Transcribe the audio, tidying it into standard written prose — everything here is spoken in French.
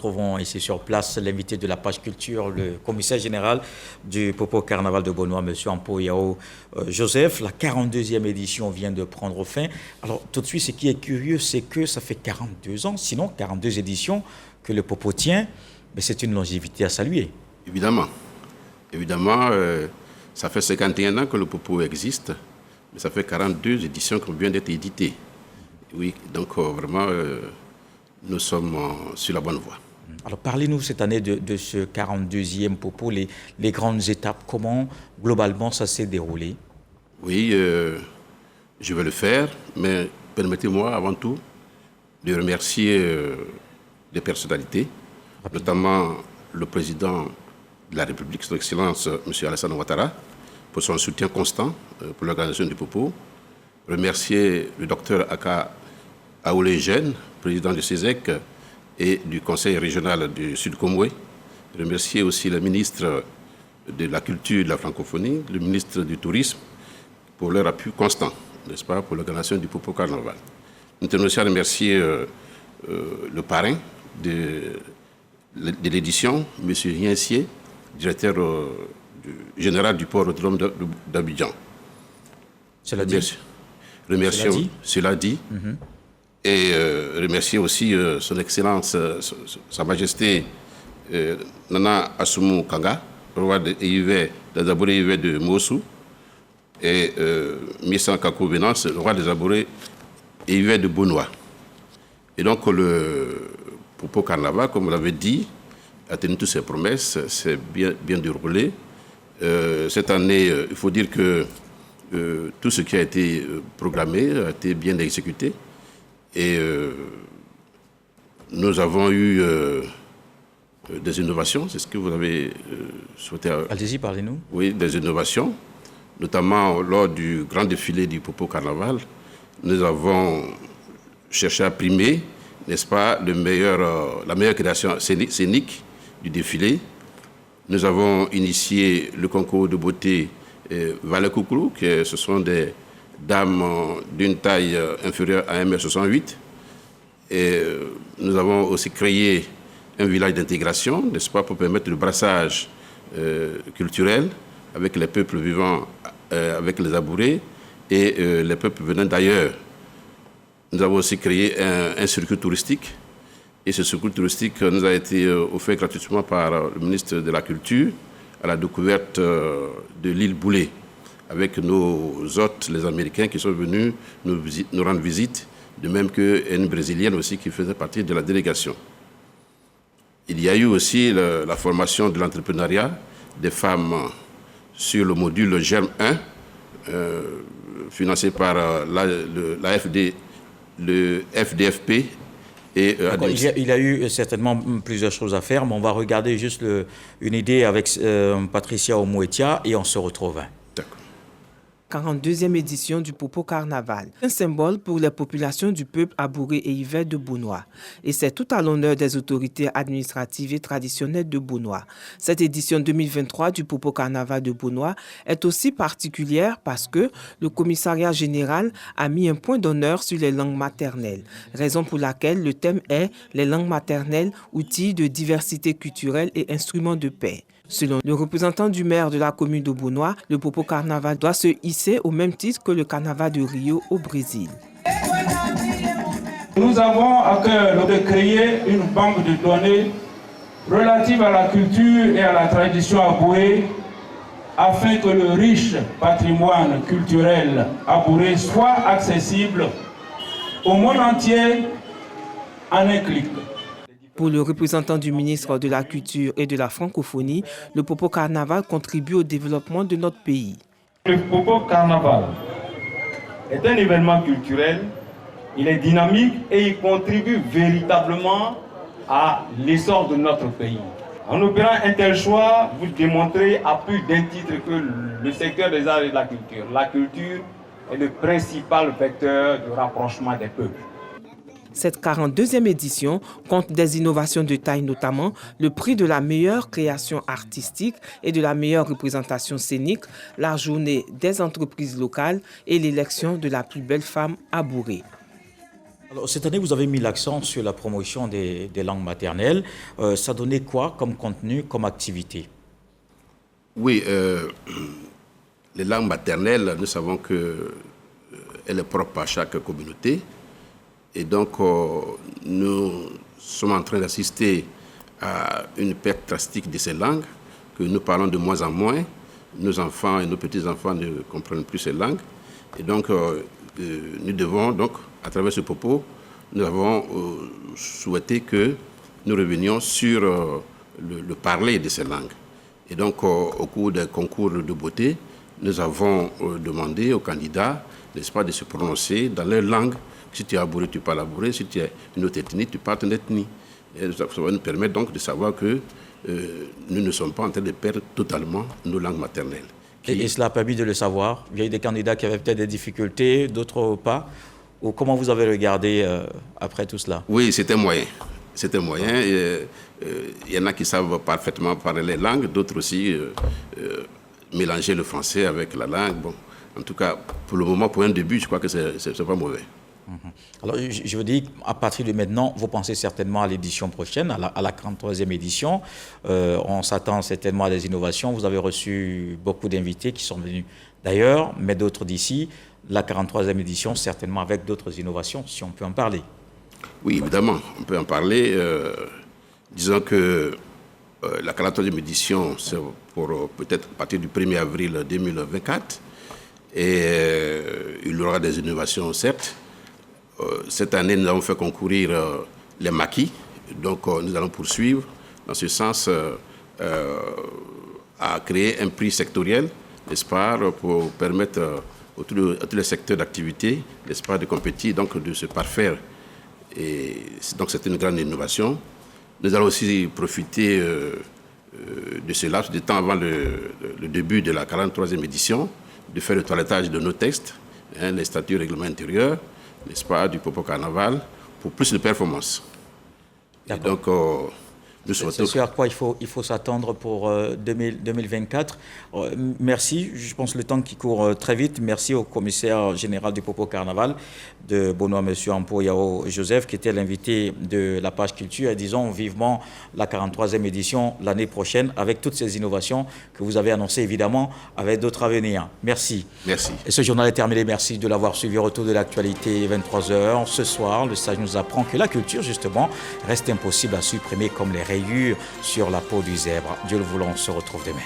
retrouvons ici sur place l'invité de la page culture, le commissaire général du Popo Carnaval de Beaunois, M. Ampo Yao Joseph. La 42e édition vient de prendre fin. Alors tout de suite, ce qui est curieux, c'est que ça fait 42 ans, sinon 42 éditions que le Popo tient, mais c'est une longévité à saluer. Évidemment. Évidemment, ça fait 51 ans que le Popo existe, mais ça fait 42 éditions qu'on vient d'être éditées. Oui, donc vraiment, nous sommes sur la bonne voie. Alors parlez-nous cette année de ce 42e Popo, les grandes étapes, comment globalement ça s'est déroulé? Oui, je vais le faire, mais permettez-moi avant tout de remercier des personnalités, notamment le président de la République, son Excellence, M. Alassane Ouattara, pour son soutien constant pour l'organisation du Popo. Remercier le docteur Aka Aoulé Jeune, président du CESEC et du Conseil régional du Sud-Comoué. Remercier aussi le ministre de la Culture et de la Francophonie, le ministre du Tourisme, pour leur appui constant, n'est-ce pas, pour l'organisation du Popo Carnaval. Nous tenons aussi à remercier le parrain de l'édition, M. Riensier, directeur général du port autonome d'Abidjan. Cela dit. Remercier, cela dit. Et remercier aussi son Excellence, Sa Majesté Nana Assoumou Kanga, roi des Abourés de Mossou, et Missan Kakou Venance, roi des Abourés et de Beaunois. Et donc le Popo Carnaval, comme vous l'avez dit, a tenu toutes ses promesses, c'est bien déroulé. Cette année, il faut dire que tout ce qui a été programmé a été bien exécuté. Et nous avons eu des innovations, c'est ce que vous avez souhaité. Allez-y, parlez-nous. Oui, des innovations, notamment lors du grand défilé du Popo Carnaval. Nous avons cherché à primer, n'est-ce pas, la meilleure création scénique du défilé. Nous avons initié le concours de beauté Valet Koukoulou, ce sont des dames d'une taille inférieure à 1,68 m. Et nous avons aussi créé un village d'intégration, n'est-ce pas, pour permettre le brassage culturel avec les peuples vivant avec les Abourés et les peuples venant d'ailleurs. Nous avons aussi créé un circuit touristique. Et ce circuit touristique nous a été offert gratuitement par le ministre de la Culture à la découverte de l'île Boulé, avec nos hôtes, les Américains, qui sont venus nous rendre visite, de même qu'une Brésilienne aussi qui faisait partie de la délégation. Il y a eu aussi la formation de l'entrepreneuriat des femmes sur le module GERM 1, financé par le FDFP. Et, il y a eu certainement plusieurs choses à faire, mais on va regarder juste une idée avec Patricia Omouetia et on se retrouve. D'accord. 42e édition du Popo Carnaval, un symbole pour les populations du peuple abouré et hiver de Beaunois. Et c'est tout à l'honneur des autorités administratives et traditionnelles de Beaunois. Cette édition 2023 du Popo Carnaval de Beaunois est aussi particulière parce que le commissariat général a mis un point d'honneur sur les langues maternelles, raison pour laquelle le thème est les langues maternelles, outils de diversité culturelle et instruments de paix. Selon le représentant du maire de la commune de Beaunois, le Popo Carnaval doit se hisser au même titre que le Carnaval de Rio au Brésil. Nous avons à cœur de créer une banque de données relative à la culture et à la tradition abourée afin que le riche patrimoine culturel abouré soit accessible au monde entier en un clic. Pour le représentant du ministre de la Culture et de la Francophonie, le Popo Carnaval contribue au développement de notre pays. Le Popo Carnaval est un événement culturel, il est dynamique et il contribue véritablement à l'essor de notre pays. En opérant un tel choix, vous démontrez à plus d'un titre que le secteur des arts et de la culture est le principal vecteur de rapprochement des peuples. Cette 42e édition compte des innovations de taille, notamment le prix de la meilleure création artistique et de la meilleure représentation scénique, la journée des entreprises locales et l'élection de la plus belle femme abourée. Alors, cette année, vous avez mis l'accent sur la promotion des langues maternelles. Ça donnait quoi comme contenu, comme activité? Oui, les langues maternelles, nous savons qu'elle est propre à chaque communauté. Et donc, nous sommes en train d'assister à une perte drastique de ces langues, que nous parlons de moins en moins. Nos enfants et nos petits-enfants ne comprennent plus ces langues. Et donc, nous devons, donc, à travers ce propos, nous avons souhaité que nous revenions sur le parler de ces langues. Et donc, au cours des concours de beauté, nous avons demandé aux candidats, n'est-ce pas, de se prononcer dans leur langue. Si tu es abouré, tu parles abouré. Si tu es une autre ethnie, tu parles d'une ethnie. Et ça va nous permettre donc de savoir que nous ne sommes pas en train de perdre totalement nos langues maternelles. Et cela a permis de le savoir. Il y a eu des candidats qui avaient peut-être des difficultés, d'autres pas. Ou comment vous avez regardé après tout cela? Oui, c'était moyen. C'était moyen. Il y en a qui savent parfaitement parler les langues, d'autres aussi mélanger le français avec la langue. Bon, en tout cas, pour le moment, pour un début, je crois que c'est pas mauvais. Alors, je veux dire, à partir de maintenant, vous pensez certainement à l'édition prochaine, à la 43e édition. On s'attend certainement à des innovations. Vous avez reçu beaucoup d'invités qui sont venus d'ailleurs, mais d'autres d'ici. La 43e édition, certainement avec d'autres innovations, si on peut en parler. Oui, évidemment, on peut en parler. Disons que la 43e édition, c'est pour peut-être à partir du 1er avril 2024. Et il y aura des innovations, certes. Cette année, nous avons fait concourir les maquis. Donc, nous allons poursuivre dans ce sens à créer un prix sectoriel, n'est-ce pas, pour permettre à tous les secteurs d'activité, n'est-ce pas, de compétir, donc de se parfaire. Et donc, c'est une grande innovation. Nous allons aussi profiter de ce laps de temps avant le début de la 43e édition, de faire le toilettage de nos textes, les statuts règlements intérieurs, n'est-ce pas, du Popo Carnaval, pour plus de performances. Et donc, nous c'est ce à quoi il faut s'attendre pour 2024. Merci, je pense le temps qui court très vite. Merci au commissaire général du Popo Carnaval de Bonoa, M. Ampo Yao Joseph, qui était l'invité de la page culture. Et disons vivement la 43e édition l'année prochaine, avec toutes ces innovations que vous avez annoncées, évidemment, avec d'autres à venir. Merci. Merci. Et ce journal est terminé. Merci de l'avoir suivi. Retour de l'actualité, 23h. Ce soir, le sage nous apprend que la culture, justement, reste impossible à supprimer comme les rayures sur la peau du zèbre. Dieu le voulant, on se retrouve demain.